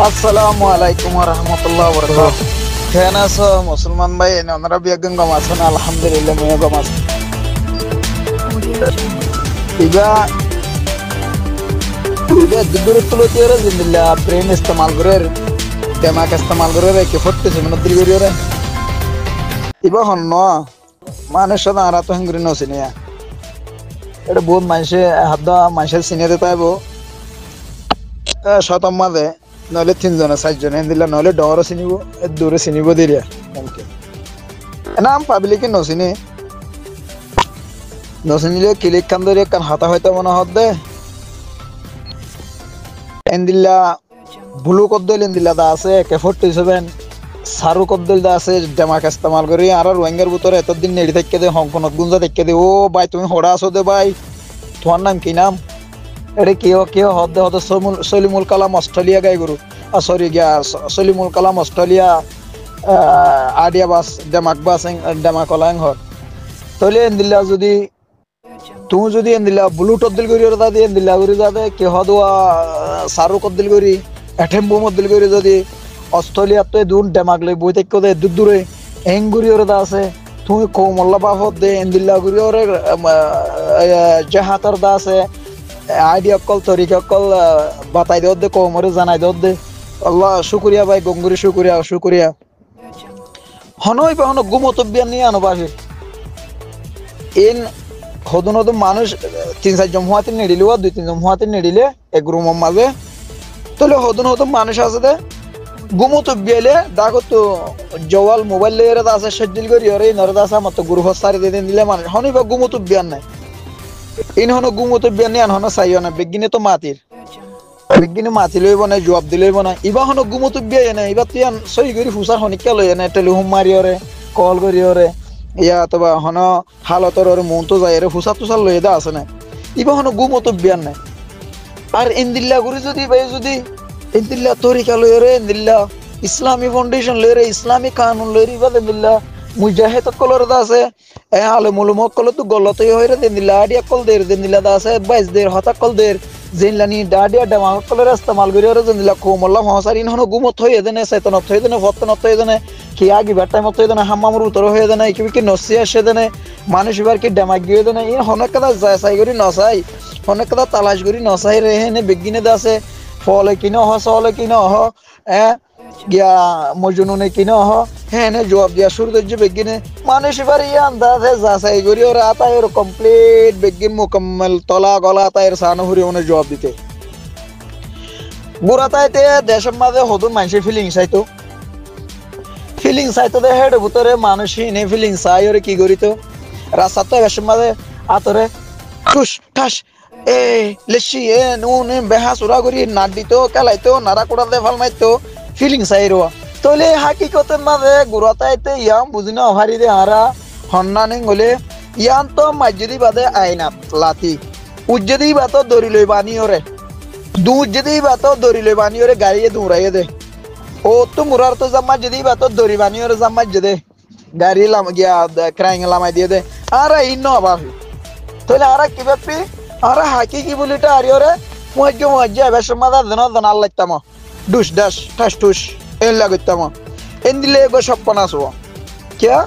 আসসালামু আলাইকুম ওয়া রাহমাতুল্লাহি ওয়া বারাকাতুহু। কেন আছো মুসলমান ভাই? আমরা বিয়াগন গম আছেন? আলহামদুলিল্লাহ মই গম আছি। ইবা দুদুর তুলো তিরে জিন্দিল্লা ব্রেন ইস্তেমাল করে দিমাগ ইস্তেমাল করে কি ফটতে মনে দিল করে ইবা হন্ন মানুষ না আর তো হংরি নসিনিয়া এটা বহুত মানুষে হাদা মানুষের সিনিয়র পাইবো শতম মাঝে নহলে তিনজনে চারজনে দিলা নহলে ডর চিনিব দূরে চিনিব দিলা নাম পাবলিকে নচিনিলে ক্লিক কান ধরে কান হাতা হইতে মনে হত দে এন্দিল্লা ব্লু কদ্দল এন্দিল্লা দা আছে AK-47 সারু কদ্দল দা আছে ডেমাক ইস্তেমাল করি আর রোহিঙ্গার ভিতরে এতদিন নেড়ি থেকে দে হংকনত গুঞ্জা থেকে দে ও ভাই তুমি হড়া আছো দে ভাই তোমার নাম কি নাম এটা কেউ হদে হদে সলিমুল কালাম অস্ট্রেলিয়া গাই গরু সরি গিয়া সলিমুল কালাম অস্ট্রেলিয়া আডিয়া বাস ডেমাক বাস ডেমাক অলাং হর তলে এন্দিল্লা যদি তুমি যদি এন্দিল্লা ব্লু টদ্দিল করি ওরা দাদি এন্দিল্লা করি যাবে কে হদুয়া সারু কদ্দিল করি এঠেম্বু মদ্দিল করি যদি অস্ট্রেলিয়া তো দুন ডেমাক লই বই থেকে দে দূরে এঙ্গুরি ওরা দা আছে তুমি কোমল্লা বাহত দে এন্দিল্লা করি ওরে জাহাতর দা আছে আইডিয়া কল তরিকা কল বাতাই দেওয়া দে কোমরে জানাই দেওয়া দে আল্লাহ শুক্রিয়া ভাই গঙ্গুরি শুক্রিয়া হনই বা হন গুমতব্যান নিয়ে আনো বাসে এন হদুন হদুন মানুষ 3-4 জন হুয়াতে নেড়িলে 2-3 জন হুয়াতে নেড়িলে এক রুমের মাঝে তাহলে হদুন হদুন মানুষ আছে দে গুমতব্যালে দেখো তো জওয়াল মোবাইল লেয়ারে আছে শেডিল করি ওরে নরদা আছে আমার তো গ্রুপ সারি দিয়ে দিলে মানুষ হনই বা গুমতব্যান নাই ইন হন গুমতব্যান নিয়ে হন চাইও না বিজ্ঞানী তো মাতির বিজ্ঞানী মাতি লইব না জবাব দিলইব না ইবা হন গুমতব্যাই না এবার তুই সই করি ফুসার হনিকা লই না টেলিফোন মারি ওরে কল করি ওরে ইয়া অথবা হন হালতর ওরে মন তো যায় রে ফুসা তুষার লই দা আছে না ইবা হন গুমতব্যান নাই আর ইন্দিল্লা করি যদি ভাই যদি ইন্দিল্লা তরিকা লই রে ইন্দিল্লা ইসলামী ফাউন্ডেশন লই রে ইসলামী কানুন লই রে বাদ ইন্দিল্লা মুজাহিদ কলর দা আছে এ আলে মুলুমক কল তো গলতই হই রে ইন্দিল্লা আডিয়া কল দের ইন্দিল্লা দা আছে 22 দের হতা কল দের জিনলানি ডাডিয়া ডামা কলর ইস্তেমাল করি রে ইন্দিল্লা কোমল্লা হসার ইন হন গুমত হই দেনে শয়তানত হই দেনে ফতনত হই দেনে কি আগি বাটাই মত হই দেনে হাম্মামুর উতর হই দেনে কি নসি আসে দেনে মানুষ বার কি ডামাক গিয়ে দেনে ইন হনক কথা যাচাই করি নসাই হনক কথা তালাশ করি নসাই রে হেনে বিজ্ঞানে দা আছে ফলে কিনো হসলে কিনো হ গিয়া মজনুনে কিনো হ হেনে জবাব দিয়া শুরু করছে বিজ্ঞানে মানুষ এবার আন্দাজে যাচাই করি ওরা আতা এর কমপ্লিট বিজ্ঞান মুকম্মল তলা গলা তাইর সানহুরি ওনে জবাব দিতে বুড়া তাইতে দেশের মাঝে হদুন মানুষের ফিলিং চাইতো দে হেড ভিতরে মানুষই নে ফিলিং চাই ওরে কি করিত রাস্তা তো দেশের মাঝে আতরে টুস ঠাস এ লেসি এ নুন বেহা সুরা করি নাট দিত কেলাইতো নাড়া কোড়া দে ফাল মাইতো ফিলিং চাই রোয়া তলে হাকিকতের মাঝে গুড়াতাইতে ইয়াম বুঝিনা অভারি দে হারা হন্নানি গলে ইয়ান তো মাজ্জিদি বাদে আইনাত লাতি উজ্জেদি বাতো দড়ি লই বানি ওরে দুজ্জেদি বাতো দড়ি লই বানি ওরে গাড়িয়ে দৌড়াইয়ে দে ও তো মুরার তো জাম্মা যদি বাতো দড়ি বানি ওরে জাম্মা জেদে গাড়ি লাম গিয়া ক্রাইং লামাই দিয়ে দে আরা ইন্ন অভাবি তলে আরা কি ব্যাপি আরা হাকি কি বলিটা আরি ওরে মুজ্জে বেশ মাদা দেন আল্লাহ তামা ডুস ডাস ঠাস টুস এন লাগতাম এন দিলে গো সপ্পন আসবো কিয়া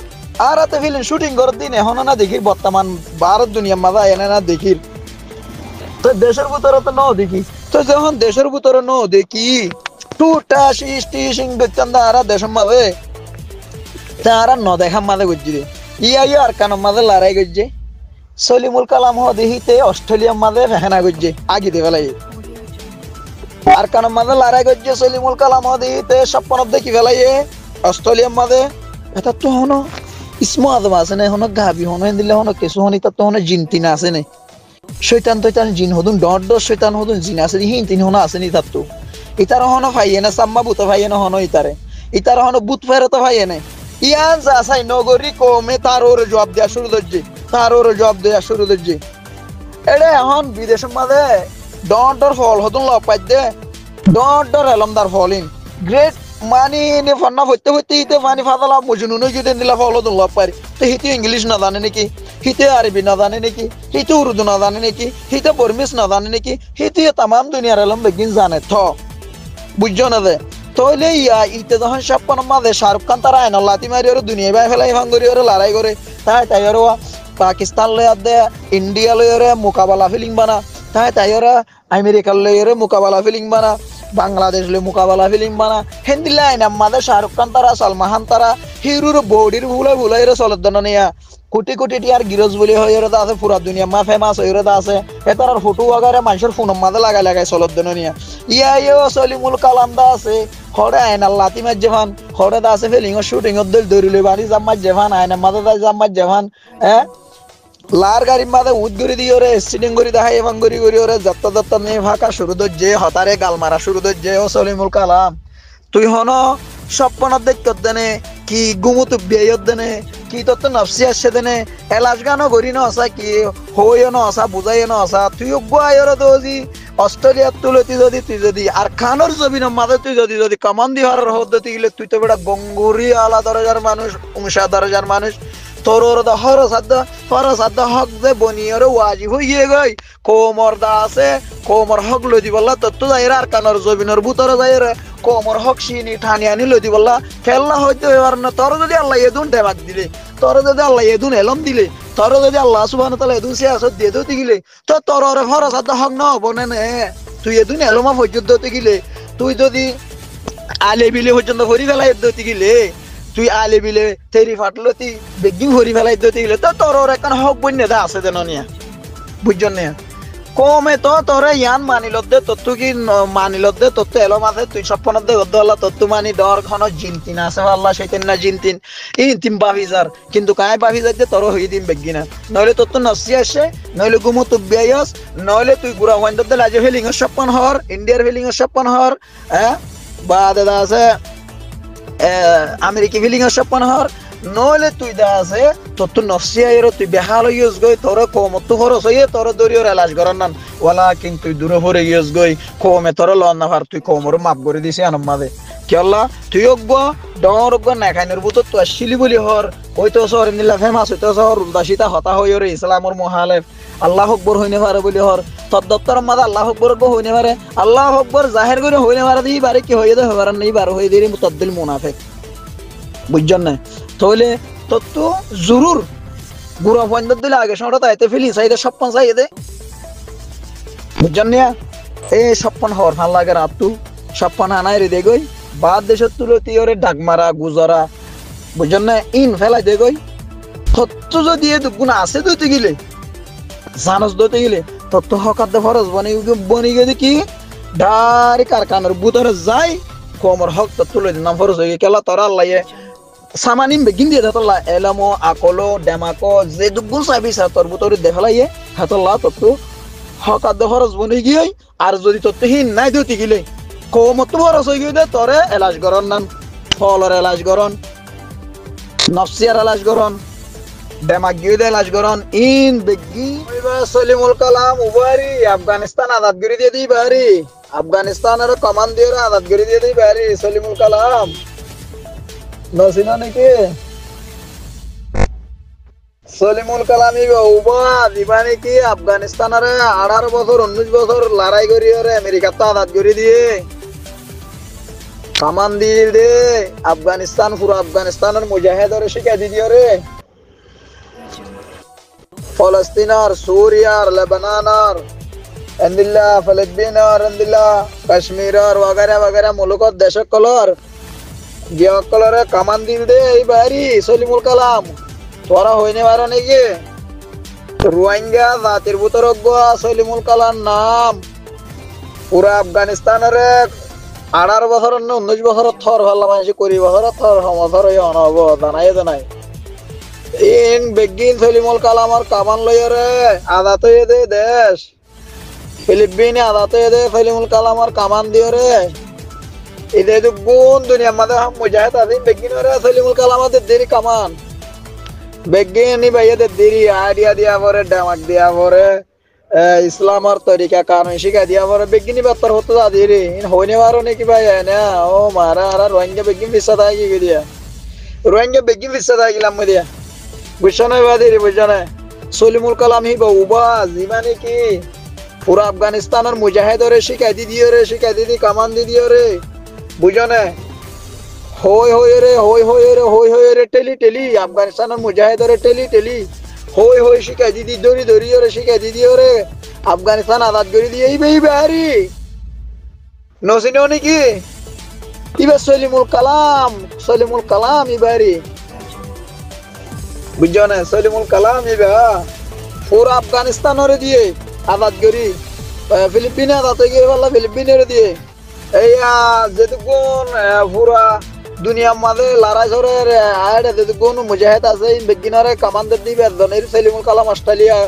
আর আতে ফিল্ম শুটিং করার দিন এখন না দেখির বর্তমান ভারত দুনিয়া মাদা এনে না দেখির তো দেশের ভিতরে তো ন দেখি তো যখন দেশের ভিতরে ন দেখি টুটা সিং দেখতাম তারা দেশের মাঝে তারা ন দেখা মাঝে গজ্জি দে ইয়া আর কানের মাঝে লড়াই গজ্জে সলিমুল কালাম হ দেখিতে অস্ট্রেলিয়ার মাঝে ফেহেনা গজ্জে আগে দে ফেলাই আর কানের মাঝে লড়াই করছে সলিমুল কালাম দিতে স্বপ্ন দেখি ফেলাইয়ে অস্ট্রেলিয়ার মাঝে এটা তো হন ইসমু আদম আছে না হন গাবি হন দিলে হন কিছু হনি তার তো হন জিনতি না আছে না শৈতান তৈতান জিন হদুন ডর শৈতান হদুন জিন আছে হিন তিন হন আছে নি তার তো ইতার হন ভাইয়ে না সাম্মা বুত ভাইয়ে না হন ইতার হন বুত ফেরে তো ভাইয়ে না ইয়ান যা সাই নগরী কমে তার ওর জবাব দেওয়া শুরু করছে এড়ে এখন বিদেশের মাঝে ডর ফল হতুন লগ পাই দে ডর এলমদার ফল ইন গ্রেট মানি নে ফান্না হইতে ইতে মানি ফাদালা মজনুন যদি দিলা ফল হতুন লগ পাই তো হিতি ইংলিশ না জানে নাকি হিতে আরবি না জানে নাকি, হিতে উর্দু না জানে নাকি, হিতে বর্মিস না জানে নাকি, হিতে তামাম দুনিয়ার এলম বেগিন জানে বুঝছো না যে তইলে ইতে যখন সপ্পন মাঝে শাহরুখ খান তারা আইন লাতি মারি ওর দুনিয়া বাই ফেলাই ভাঙ্গরি ওর লড়াই করে তাই ওর পাকিস্তান লয় দে, ইন্ডিয়া লয় ওরে মোকাবেলা ফিলিং বানা তাই ওরা আমেরিকার লয় ওরে মোকাবেলা ফিলিং বানা, বাংলাদেশ লয় মোকাবেলা ফিলিং বানা হেন্দিলা আইন আমাদের শাহরুখ খান তারা সালমান খান তারা হিরুর বডির ভুলাই চলত নিয়া কোটি কোটি টিয়ার গিরজ বলি হয়ে আছে পুরা দুনিয়া মা ফেমাস হয়ে আছে এটার ফটো আগারে মানুষের ফোন মাঝে লাগাই চলত নিয়া ইয়া সলিমুল কালাম দা আছে হরে আইনাল লাতি মার জেভান হরে দা আছে ফিলিং ও শুটিং এর দল ধরিলে বাড়ি জাম্মার জেভান আইনা মাঝে দা জাম্মার জেভান হ্যাঁ লার গাড়ির মাঝে উদ গড়ি দিয়ে ওরে স্টিডিং গড়ি দেখাই এবং গড়ি ওরে যাত্রা নিয়ে ফাঁকা শুরু যে হতারে গাল মারা শুরু যে ও সলিমুল কালাম তুই হন স্বপ্নত দেখত দেনে কি গুমুত বিয়ত দেনে কি তোর তো নফসি আসছে দেনে এলাচ গানও গড়ি ন আসা কি হইও ন আসা বুঝাইও ন আসা তুই গুয়াইর দোজি অস্ট্রেলিয়ার তুলতি তুই যদি আর খানোর জমিনের মাঝে তুই যদি কামান দি হওয়ার পদ্ধতি গেলে তুই তো বেটা গঙ্গুরি আলা দরজার মানুষ উংসা দরজার মানুষ তোর দা হরসাদ্দ হক দে বনিয়র ওয়াজিব হইয়ে গই কোমর দা আছে কোমর হক লদি বললা তোর তো যাইরা আর কানোর জমিনের ভিতরে যাইরা কোমর হক সিনি ঠানি আনি লদি বললা খেলনা হইতে এবার না তোর যদি আল্লাহ এদুন টেবাক দিলে তোর যদি আল্লাহ এদুন এলম দিলে তোর যদি আল্লাহ সুবহানাহু ওয়া তাআলা এদুন সিয়াসত দিয়ে দতে গিলে তো তোর হরসাদ্দ হক না হবনে নে তুই এদুন এলমা পর্যন্ত দতে গিলে তুই যদি আলে বিলে পর্যন্ত ভরি ফেলাই দতে গিলে তুই আলে বিলে তেরি ফাটলতি বেগিং ভরি ফেলাই দতে গিলে তো তোর এখন হক বন্যে দা আছে দেন নিয়া বুঝজন নিয়া কমে তো তোরে ইয়ান মানিলত দে তোর কি মানিলত দে তোর তো এলম আছে তুই স্বপ্নত দে গদ্দল্লা তোর তো মানি ডর খন জিনতিন আছে আল্লাহ সেইতেন না জিনতিন তিন বাভিজার কিন্তু কায় বাভিজার যে তোর হই দিম বেগিনা নইলে তোর তো নসি আসে নইলে গুমু তো বিয়াস নইলে তুই গুড়া ওয়াইন্দ দে লাজে ফিলিং এর স্বপ্ন হর ইন্ডিয়ার ফিলিং এর স্বপ্ন হর হ্যাঁ বা দাদা আছে আমেরিকি ফিলিং এর স্বপ্ন হর নইলে তুই দা আছে তোর তো নফসি আইর তুই বেহাল ইউজ গই তোর কমত খরচ হইয়ে তোর দরিয়র এলাজ করার নান ওয়ালা কিন্তু তুই দূরে ভরে ইউজ গই কমে তোর লন না পার তুই কমর মাপ করে দিছি আনম মাদে কি আল্লাহ তুই অজ্ঞ ডর অজ্ঞ না খাইনের বুত তো আসিলি বলি হর ওই তো শহর নিলা ফেমাস হইতো শহর উদাসিতা হতা হই রে ইসলামর মুহালেফ আল্লাহ আকবার হইনে পারে বলি হর তোর দপ্তর মাদা আল্লাহ আকবার হইনে পারে আল্লাহ আকবার জাহির করে হইনে পারে দি বারে কি হইয়ে দে হবার নেই বার হই দিরি মুতাদ্দিল মুনাফিক বুঝছেন না তাহলে তোর তো জরুর গুড়া পয়েন্ট দিলে আগে সময় তাইতে ফেলি চাইদে স্বপ্ন চাই দে বুঝছেন না এই স্বপ্ন হওয়ার ভাল লাগে রাত তু স্বপ্ন আনাই রে দে গই বাদ দেশের তুলতি ওরে ডাকমারা গুজরা বুঝছেন না ইন ফেলাই দে গই তত্ত্ব যদি এ গুণ আছে দইতে গেলে জানস দইতে গেলে তত্ত্ব হকার দে ফরজ বনি গেছে কি ডারি কারখানার বুতরে যাই কোমর হক তো তুলে দিন ফরজ হয়ে গেলা তোরা আল্লাহ সামানিম বেগিন দিয়ে হাতল্লা এলামো আকলো ডেমাকো যে দুগুণ চাবি তোর বুতরে দেখালাইয়ে হাতল্লা তত্ত্ব হকার দে ফরজ বনি গিয়ে আর যদি তত্ত্ব হিন নাই দইতে গেলে কোমত ফরজ হয়ে গিয়ে তোরে এলাজ গরন নান ফলর এলাজ গরন নফসিয়ার এলাজ গরন ডেমাক গিয়ে দে এলাজ গরন ইন বেগি সলিমুল কালাম উবারি আফগানিস্তান আজাদগিরি দিয়ে দিই বাহারি আফগানিস্তানের কমান দিয়ে আজাদগিরি দিয়ে দিই বাহারি সলিমুল কালাম নসিনা নাকি সলিমুল কালামি উবা দিবা নাকি আফগানিস্তানের 18 বছর 19 বছর লড়াই করি ওরে আমেরিকা তো আজাদগিরি দিয়ে কামান দিয়ে দে আফগানিস্তান পুরো আফগানিস্তানের মুজাহিদরে শিখা দিদি রে ফলস্তিনার সুরিয়ার লেবাননের এন্দিল্লা ফিলিপিনের এন্দিল্লা কাশ্মীরের वगैरह वगैरह মুলকত দেশক কলর গিয়া কলরে কামান দিল দে এই বাড়ি সলিমুল কালাম তোরা হইনে পারো নাকি রোহিঙ্গা জাতির ভিতর সলিমুল কালাম নাম পুরা আফগানিস্তানের 18 বছর 19 বছর থর ভাল্লা মানুষ 20 বছর থর সমথর হয়ে অনব জানাই ইন বেগিন সলিমুল কালামর কামান লইরে আজাদ হয়ে দে দেশ ফিলিপিনে আজাদ হয়ে দে সলিমুল কালামর কামান দিয়ে রে ইদে গুণ দুনিয়া মাঝে মুজাহিদ আদিন বেগিন রে সলিমুল কালামদের দেরি কামান বেগিন নি ভাইয়া দেরি আইডিয়া দিয়া পরে ডামাক দিয়া পরে ইসলামর তরিকা কানুন শিখা দিয়া পরে বেগিনি বেতর হতো দাদি রে ইন হইনে পারো নাকি ভাই না ও মারা আর রোহিঙ্গা বেগিন বিশা থাকি গিয়ে দিয়া রোহিঙ্গা বেগিন বিশা থাকি গেলাম দিয়া বুঝছো না বাদি রে বুঝছো না সলিমুল কালাম হি বাউবা জিমানে কি পুরা আফগানিস্তানের মুজাহিদরে শিখাই দি কামান দি দিও রে বুঝনে হই রে টেলি আফগানিস্তানের মুজাহিদরে টেলি হই শিখাই দি দড়ি রে শিখাই দি দিও রে আফগানিস্তান আজাদ করে দিয়ে এই বাহারি নসিনো নাকি ইবা সলিমুল কালাম ইবারি বুঝছো না সলিমুল কালাম ইবা পুরা আফগানিস্তানরে দিয়ে আজাদ করি ফিলিপিনে আজাদ হয়ে গিয়ে বললা ফিলিপিনের দিয়ে এইয়া যেটুকুন পুরা দুনিয়ার মাঝে লড়াই ঝড়ের আয় যেটুকুন মুজাহিদ আছে ইন বেগিনারে কামান্দের দিবে সলিমুল কালাম অস্ট্রেলিয়া